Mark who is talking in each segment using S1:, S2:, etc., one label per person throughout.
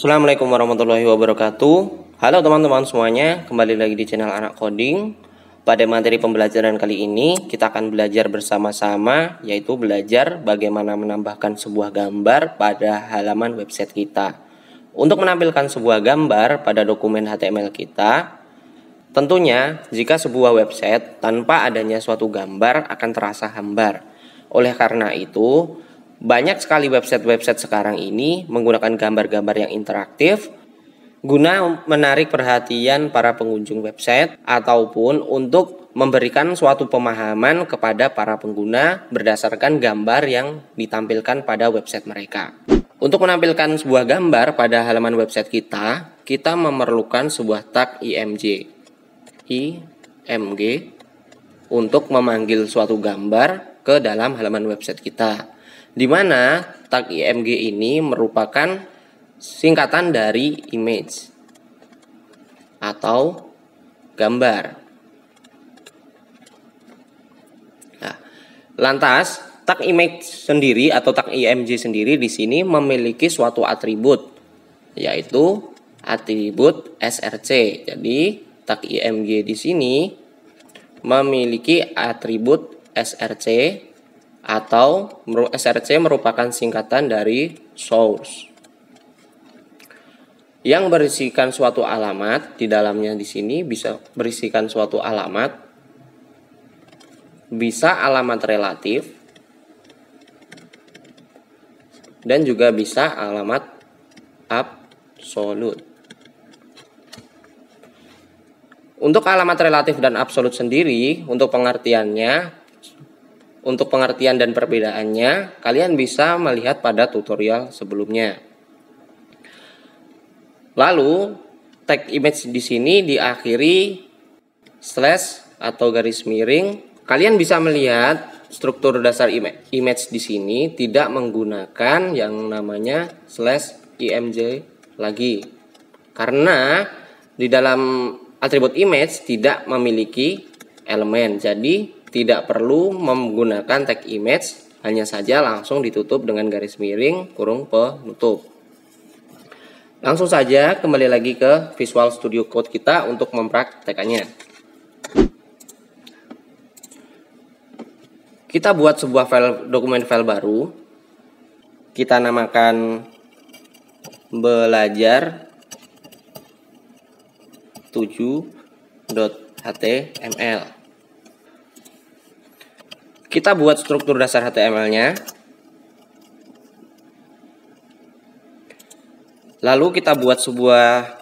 S1: Assalamualaikum warahmatullahi wabarakatuh. Halo teman-teman semuanya, kembali lagi di channel Anak Coding. Pada materi pembelajaran kali ini, kita akan belajar bersama-sama, yaitu belajar bagaimana menambahkan sebuah gambar pada halaman website kita. Untuk menampilkan sebuah gambar pada dokumen HTML kita, tentunya jika sebuah website tanpa adanya suatu gambar akan terasa hambar. Oleh karena itu, banyak sekali website-website sekarang ini menggunakan gambar-gambar yang interaktif guna menarik perhatian para pengunjung website ataupun untuk memberikan suatu pemahaman kepada para pengguna berdasarkan gambar yang ditampilkan pada website mereka. Untuk menampilkan sebuah gambar pada halaman website kita memerlukan sebuah tag IMG untuk memanggil suatu gambar ke dalam halaman website kita, di mana tag IMG ini merupakan singkatan dari image atau gambar. Nah, lantas tag image sendiri atau tag IMG sendiri di sini memiliki suatu atribut, yaitu atribut src. Jadi tag IMG di sini memiliki atribut src, atau src merupakan singkatan dari source yang berisikan suatu alamat. Di dalamnya di sini bisa berisikan suatu alamat, bisa alamat relatif, dan juga bisa alamat absolut. Untuk alamat relatif dan absolut sendiri, untuk pengertian dan perbedaannya, kalian bisa melihat pada tutorial sebelumnya. Lalu, tag image di sini diakhiri slash atau garis miring. Kalian bisa melihat struktur dasar image di sini tidak menggunakan yang namanya slash img lagi, karena di dalam atribut image tidak memiliki elemen. Jadi tidak perlu menggunakan tag image, hanya saja langsung ditutup dengan garis miring kurung penutup. Langsung saja kembali lagi ke Visual Studio Code kita untuk mempraktekannya. Kita buat sebuah dokumen file baru. Kita namakan belajar 7.html. Kita buat struktur dasar HTML-nya. Lalu kita buat sebuah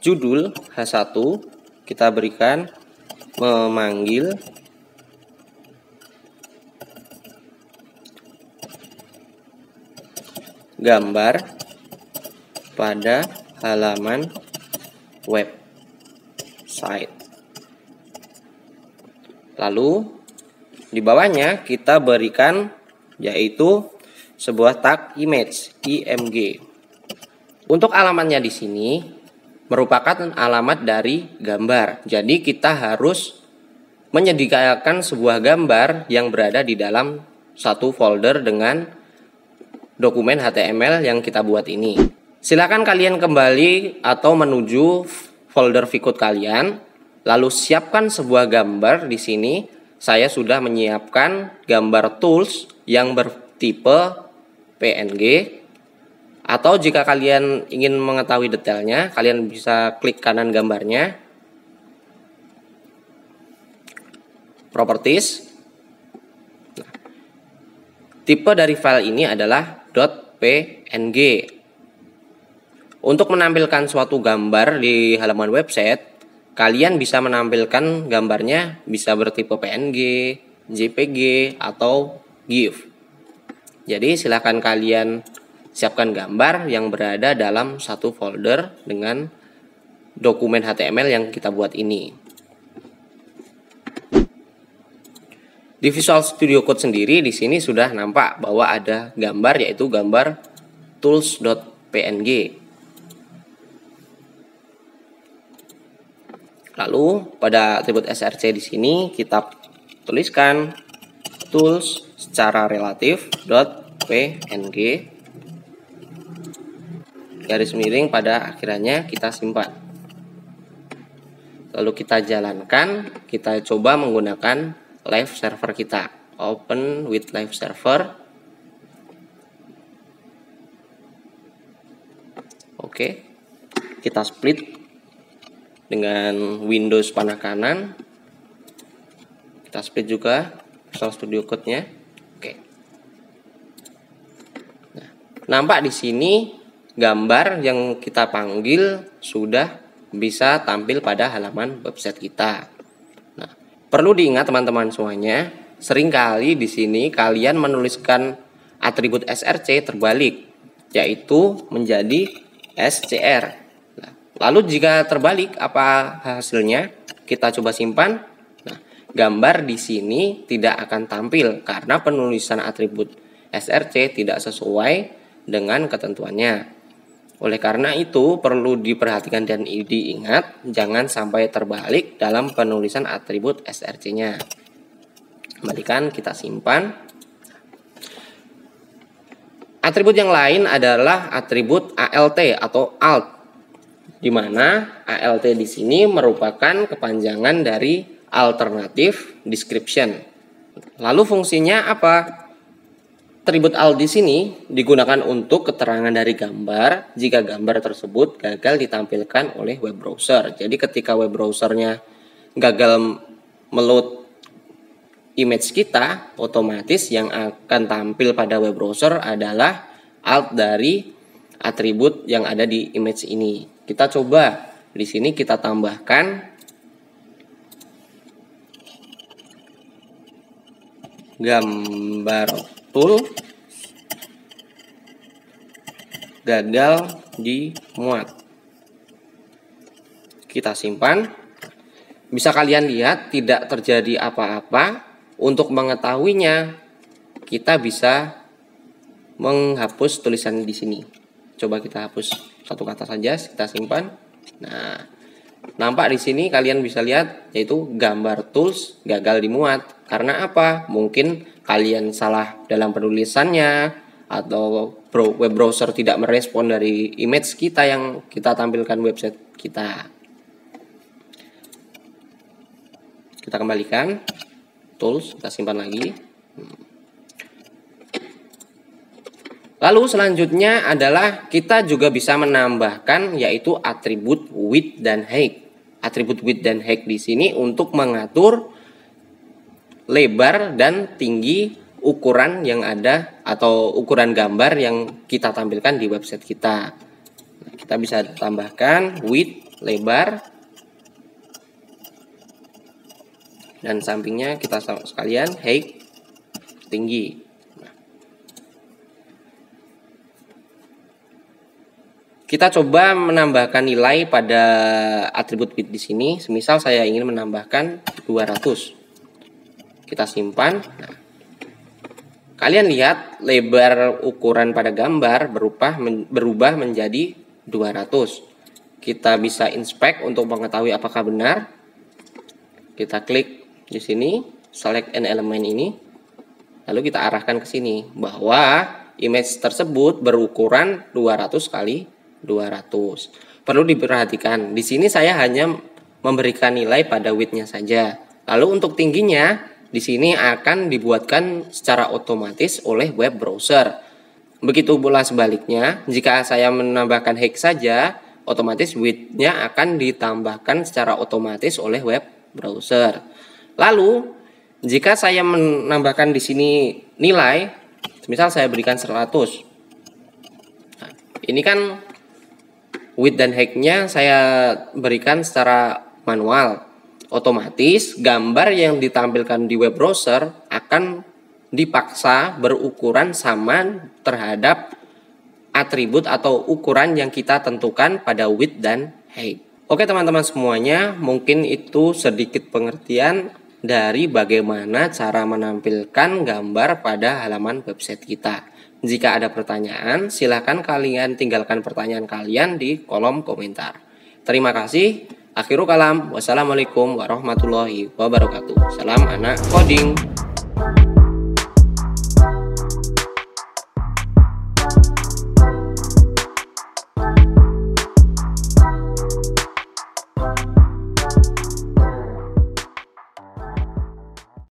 S1: judul H1. Kita berikan memanggil gambar pada halaman website. Lalu di bawahnya kita berikan yaitu sebuah tag image IMG. Untuk alamatnya di sini merupakan alamat dari gambar. Jadi kita harus menyediakan sebuah gambar yang berada di dalam satu folder dengan dokumen HTML yang kita buat ini. Silakan kalian kembali atau menuju folder Vcode kalian, lalu siapkan sebuah gambar di sini. Saya sudah menyiapkan gambar tools yang bertipe PNG, atau jika kalian ingin mengetahui detailnya, kalian bisa klik kanan gambarnya, properties. Nah, tipe dari file ini adalah .png. Untuk menampilkan suatu gambar di halaman website, kalian bisa menampilkan gambarnya bisa bertipe PNG, JPG, atau GIF. Jadi silakan kalian siapkan gambar yang berada dalam satu folder dengan dokumen HTML yang kita buat ini. Di Visual Studio Code sendiri di sini sudah nampak bahwa ada gambar, yaitu gambar tools.png. Lalu pada atribut src di sini kita tuliskan tools secara relatif .png garis miring pada akhirannya kita simpan. Lalu kita jalankan, kita coba menggunakan live server kita. Open with live server. Oke. Kita split dengan Windows panah kanan. Kita split juga Visual Studio Code-nya. Oke. Nah, nampak di sini gambar yang kita panggil sudah bisa tampil pada halaman website kita. Nah, perlu diingat teman-teman semuanya, seringkali di sini kalian menuliskan atribut src terbalik, yaitu menjadi scr. Lalu jika terbalik apa hasilnya? Kita coba simpan. Nah, gambar di sini tidak akan tampil karena penulisan atribut src tidak sesuai dengan ketentuannya. Oleh karena itu perlu diperhatikan dan diingat jangan sampai terbalik dalam penulisan atribut src-nya. Kembalikan, kita simpan. Atribut yang lain adalah atribut alt atau alt, di mana ALT di sini merupakan kepanjangan dari alternative description. Lalu fungsinya apa? Atribut alt di sini digunakan untuk keterangan dari gambar jika gambar tersebut gagal ditampilkan oleh web browser. Jadi ketika web browsernya gagal meload image kita, otomatis yang akan tampil pada web browser adalah alt dari atribut yang ada di image ini. Kita coba di sini kita tambahkan gambar tool gagal dimuat. Kita simpan. Bisa kalian lihat tidak terjadi apa-apa. Untuk mengetahuinya kita bisa menghapus tulisan di sini. Coba kita hapus satu kata saja, kita simpan. Nah, nampak di sini kalian bisa lihat yaitu gambar tools gagal dimuat. Karena apa? Mungkin kalian salah dalam penulisannya atau web browser tidak merespon dari image kita yang kita tampilkan website kita. Kita kembalikan tools, kita simpan lagi. Lalu selanjutnya adalah kita juga bisa menambahkan yaitu atribut width dan height. Atribut width dan height di sini untuk mengatur lebar dan tinggi ukuran yang ada atau ukuran gambar yang kita tampilkan di website kita. Nah, kita bisa tambahkan width lebar dan sampingnya kita sekalian height tinggi. Kita coba menambahkan nilai pada atribut width di sini. Semisal saya ingin menambahkan 200. Kita simpan. Nah, kalian lihat lebar ukuran pada gambar berubah menjadi 200. Kita bisa inspect untuk mengetahui apakah benar. Kita klik di sini, select an element ini. Lalu kita arahkan ke sini bahwa image tersebut berukuran 200 kali 200. Perlu diperhatikan, di sini saya hanya memberikan nilai pada width-nya saja. Lalu untuk tingginya di sini akan dibuatkan secara otomatis oleh web browser. Begitu pula sebaliknya, jika saya menambahkan height saja, otomatis width-nya akan ditambahkan secara otomatis oleh web browser. Lalu jika saya menambahkan di sini nilai, misal saya berikan 100. Nah, ini kan width dan height-nya saya berikan secara manual. Otomatis gambar yang ditampilkan di web browser akan dipaksa berukuran sama terhadap atribut atau ukuran yang kita tentukan pada width dan height. Oke teman-teman semuanya, mungkin itu sedikit pengertian dari bagaimana cara menampilkan gambar pada halaman website kita. Jika ada pertanyaan, silakan kalian tinggalkan pertanyaan kalian di kolom komentar. Terima kasih. Akhirul kalam. Wassalamualaikum warahmatullahi wabarakatuh. Salam anak coding.